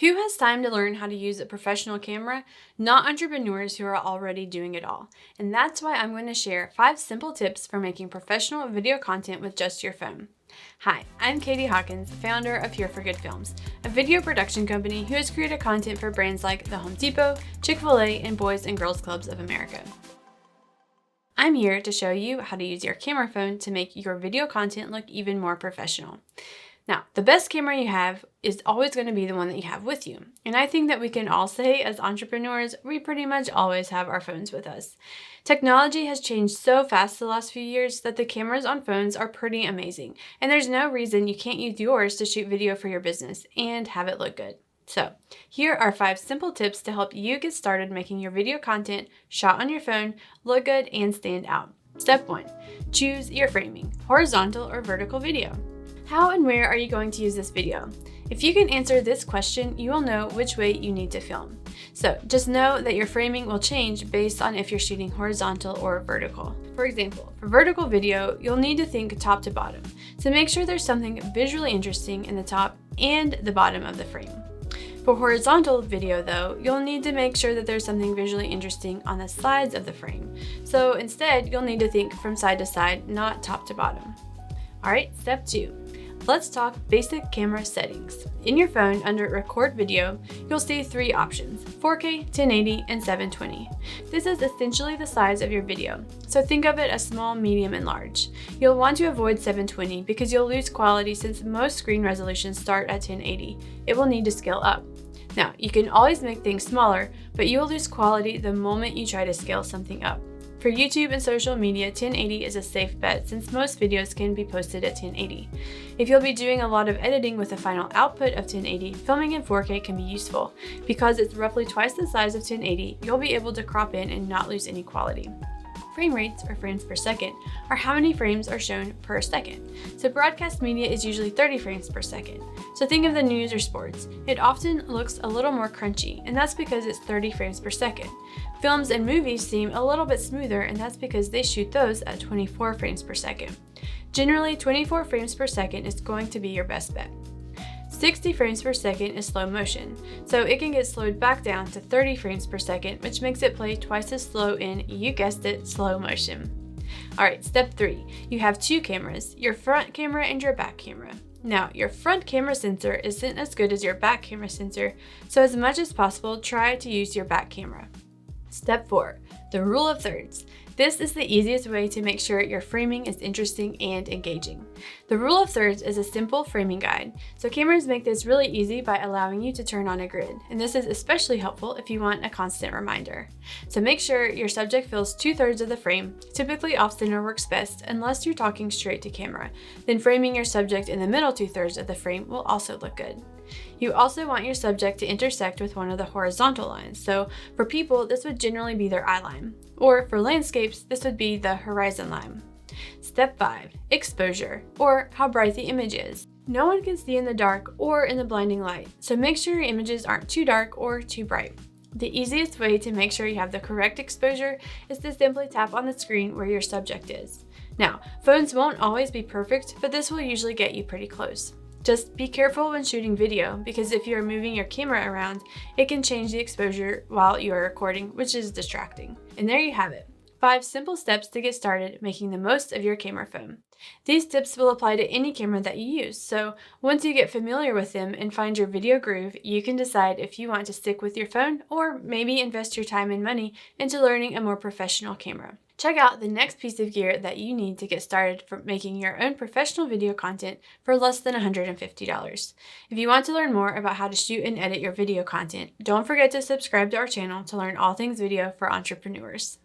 Who has time to learn how to use a professional camera? Not entrepreneurs who are already doing it all. And that's why I'm going to share 5 simple tips for making professional video content with just your phone. Hi, I'm Katie Hawkins, founder of Here for Good Films, a video production company who has created content for brands like The Home Depot, Chick-fil-A, and Boys and Girls Clubs of America. I'm here to show you how to use your camera phone to make your video content look even more professional. Now, the best camera you have is always going to be the one that you have with you. And I think that we can all say as entrepreneurs, we pretty much always have our phones with us. Technology has changed so fast the last few years that the cameras on phones are pretty amazing. And there's no reason you can't use yours to shoot video for your business and have it look good. So, here are 5 simple tips to help you get started making your video content shot on your phone look good and stand out. Step 1. Choose your framing, horizontal or vertical video. How and where are you going to use this video? If you can answer this question, you will know which way you need to film. So just know that your framing will change based on if you're shooting horizontal or vertical. For example, for vertical video, you'll need to think top to bottom. So make sure there's something visually interesting in the top and the bottom of the frame. For horizontal video though, you'll need to make sure that there's something visually interesting on the sides of the frame. So instead, you'll need to think from side to side, not top to bottom. Alright, step 2. Let's talk basic camera settings. In your phone, under Record Video, you'll see 3 options, 4K, 1080, and 720. This is essentially the size of your video, so think of it as small, medium, and large. You'll want to avoid 720 because you'll lose quality since most screen resolutions start at 1080. It will need to scale up. Now, you can always make things smaller, but you will lose quality the moment you try to scale something up. For YouTube and social media, 1080 is a safe bet since most videos can be posted at 1080. If you'll be doing a lot of editing with a final output of 1080, filming in 4K can be useful. Because it's roughly twice the size of 1080, you'll be able to crop in and not lose any quality. Frame rates, or frames per second, are how many frames are shown per second. So broadcast media is usually 30 frames per second. So think of the news or sports. It often looks a little more crunchy, and that's because it's 30 frames per second. Films and movies seem a little bit smoother, and that's because they shoot those at 24 frames per second. Generally, 24 frames per second is going to be your best bet. 60 frames per second is slow motion, so it can get slowed back down to 30 frames per second, which makes it play twice as slow in, you guessed it, slow motion. Alright, step 3. You have 2 cameras, your front camera and your back camera. Now, your front camera sensor isn't as good as your back camera sensor, so as much as possible, try to use your back camera. Step 4. The rule of thirds. This is the easiest way to make sure your framing is interesting and engaging. The rule of thirds is a simple framing guide, so cameras make this really easy by allowing you to turn on a grid, and this is especially helpful if you want a constant reminder. So make sure your subject fills 2/3 of the frame. Typically off-center works best unless you're talking straight to camera. Then framing your subject in the middle 2/3 of the frame will also look good. You also want your subject to intersect with one of the horizontal lines, so for people this would generally be their eye line, or for landscapes this would be the horizon line. Step 5. Exposure, or how bright the image is. No one can see in the dark or in the blinding light, so make sure your images aren't too dark or too bright. The easiest way to make sure you have the correct exposure is to simply tap on the screen where your subject is. Now, phones won't always be perfect, but this will usually get you pretty close. Just be careful when shooting video because if you are moving your camera around, it can change the exposure while you are recording, which is distracting. And there you have it. 5 simple steps to get started making the most of your camera phone. These tips will apply to any camera that you use, so once you get familiar with them and find your video groove, you can decide if you want to stick with your phone or maybe invest your time and money into learning a more professional camera. Check out the next piece of gear that you need to get started for making your own professional video content for less than $150. If you want to learn more about how to shoot and edit your video content, don't forget to subscribe to our channel to learn all things video for entrepreneurs.